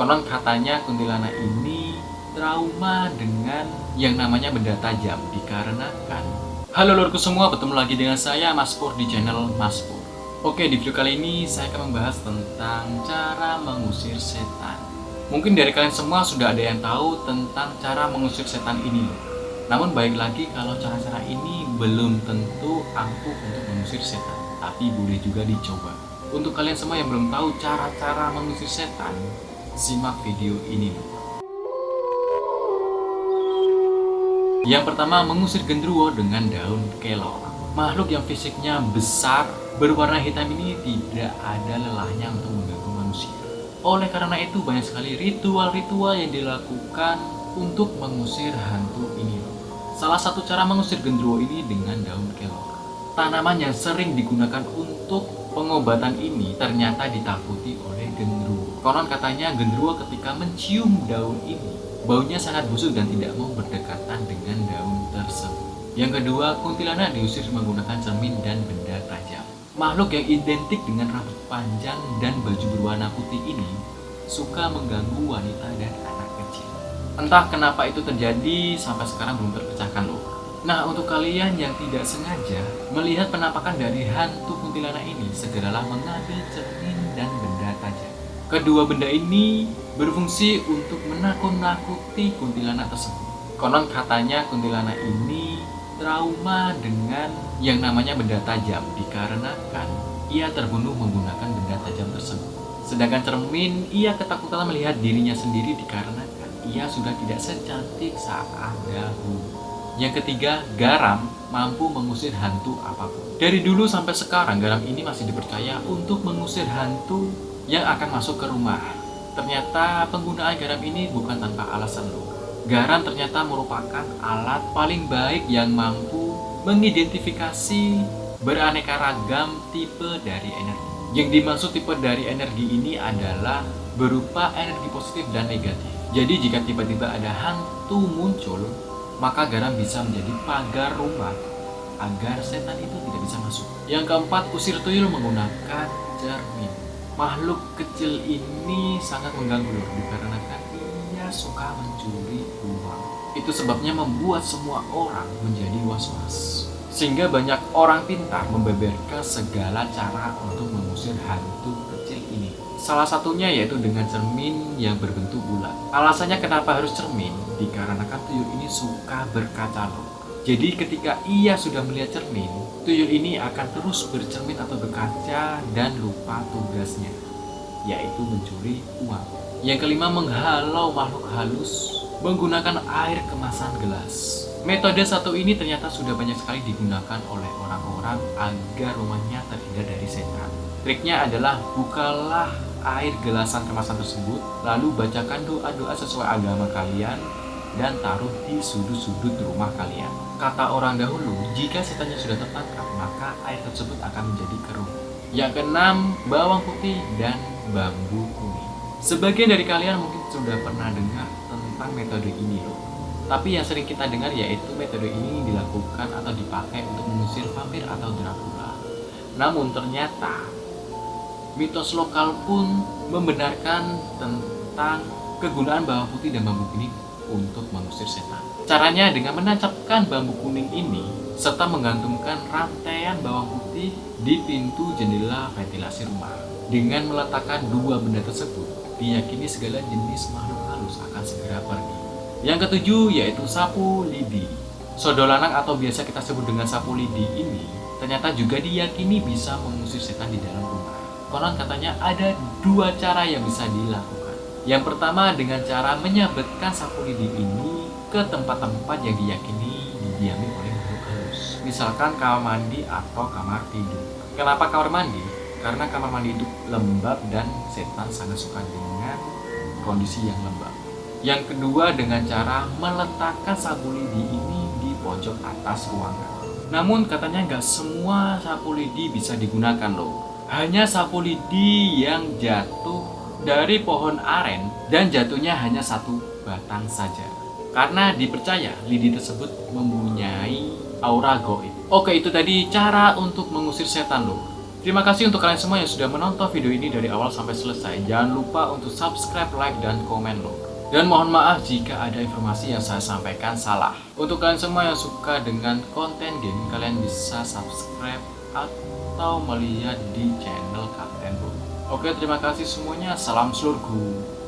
Konon katanya kuntilanak ini trauma dengan yang namanya benda tajam dikarenakan. Halo lorku semua, bertemu lagi dengan saya Mas Pur di channel Mas Pur. Oke, di video kali ini saya akan membahas tentang cara mengusir setan. Mungkin dari kalian semua sudah ada yang tahu tentang cara mengusir setan ini loh. Namun baik lagi kalau cara-cara ini belum tentu ampuh untuk mengusir setan, tapi boleh juga dicoba. Untuk kalian semua yang belum tahu cara-cara mengusir setan, simak video ini. Yang pertama, mengusir genderuwo dengan daun kelor. Makhluk yang fisiknya besar, berwarna hitam ini tidak ada lelahnya untuk mengganggu manusia. Oleh karena itu banyak sekali ritual-ritual yang dilakukan untuk mengusir hantu ini. Salah satu cara mengusir genderuwo ini dengan daun kelor. Tanaman yang sering digunakan untuk pengobatan ini ternyata ditakuti oleh genderuwo. Konon katanya genderuwo ketika mencium daun ini, baunya sangat busuk dan tidak mau berdekatan dengan daun tersebut. Yang kedua, kuntilanak diusir menggunakan cermin dan benda tajam. Makhluk yang identik dengan rambut panjang dan baju berwarna putih ini suka mengganggu wanita dan anak kecil. Entah kenapa itu terjadi, sampai sekarang belum terpecahkan loh. Nah, untuk kalian yang tidak sengaja melihat penampakan dari hantu kuntilanak ini, segeralah mengambil cermin dan benda tajam. Kedua benda ini berfungsi untuk menakut-nakuti kuntilanak tersebut. Konon katanya kuntilanak ini trauma dengan yang namanya benda tajam dikarenakan ia terbunuh menggunakan benda tajam tersebut. Sedangkan cermin, ia ketakutan melihat dirinya sendiri dikarenakan ia sudah tidak secantik saat dahulu. Yang ketiga, garam mampu mengusir hantu apapun. Dari dulu sampai sekarang, garam ini masih dipercaya untuk mengusir hantu yang akan masuk ke rumah. Ternyata penggunaan garam ini bukan tanpa alasan loh. Garam ternyata merupakan alat paling baik yang mampu mengidentifikasi beraneka ragam tipe dari energi. Yang dimaksud tipe dari energi ini adalah berupa energi positif dan negatif. Jadi jika tiba-tiba ada hantu muncul, maka garam bisa menjadi pagar rumah agar setan itu tidak bisa masuk. Yang keempat, usir tuyul menggunakan cermin. Makhluk kecil ini sangat mengganggu loh, dikarenakan ia suka mencuri uang. Itu sebabnya membuat semua orang menjadi was-was. Sehingga banyak orang pintar membeberkan segala cara untuk mengusir hantu kecil ini. Salah satunya yaitu dengan cermin yang berbentuk bulat. Alasannya kenapa harus cermin? Dikarenakan tuyul ini suka berkaca loh. Jadi ketika ia sudah melihat cermin, tuyul ini akan terus bercermin atau berkaca dan lupa tugasnya, yaitu mencuri uang. Yang kelima, menghalau makhluk halus menggunakan air kemasan gelas. Metode satu ini ternyata sudah banyak sekali digunakan oleh orang-orang agar rumahnya terhindar dari setan. Triknya adalah bukalah air gelasan kemasan tersebut, lalu bacakan doa-doa sesuai agama kalian dan taruh di sudut-sudut rumah kalian. Kata orang dahulu, jika setannya sudah tertangkap, maka air tersebut akan menjadi keruh. Yang keenam, bawang putih dan bambu kuning. Sebagian dari kalian mungkin sudah pernah dengar tentang metode ini loh. Tapi yang sering kita dengar yaitu metode ini dilakukan atau dipakai untuk mengusir vampir atau Dracula. Namun ternyata mitos lokal pun membenarkan tentang kegunaan bawang putih dan bambu kuning untuk mengusir setan. Caranya dengan menancapkan bambu kuning ini serta menggantungkan rantaian bawang putih di pintu jendela ventilasi rumah. Dengan meletakkan dua benda tersebut, diyakini segala jenis makhluk halus akan segera pergi. Yang ketujuh yaitu sapu lidi. Sodolanang atau biasa kita sebut dengan sapu lidi ini ternyata juga diyakini bisa mengusir setan di dalam rumah. Konon katanya ada dua cara yang bisa dilakukan. Yang pertama dengan cara menyabetkan sapu lidi ini ke tempat-tempat yang diyakini didiami oleh makhluk halus. Misalkan kamar mandi atau kamar tidur. Kenapa kamar mandi? Karena kamar mandi itu lembab dan setan sangat suka dengan kondisi yang lembab. Yang kedua dengan cara meletakkan sapu lidi ini di pojok atas ruangan. Namun katanya nggak semua sapu lidi bisa digunakan loh. Hanya sapu lidi yang jatuh dari pohon aren dan jatuhnya hanya satu batang saja. Karena dipercaya lidi tersebut mempunyai aura goib. Oke, itu tadi cara untuk mengusir setan loh. Terima kasih untuk kalian semua yang sudah menonton video ini dari awal sampai selesai. Jangan lupa untuk subscribe, like, dan komen loh. Dan mohon maaf jika ada informasi yang saya sampaikan salah. Untuk kalian semua yang suka dengan konten game, kalian bisa subscribe atau melihat di channel Kapten Bob. Oke, terima kasih semuanya. Salam seluruhku.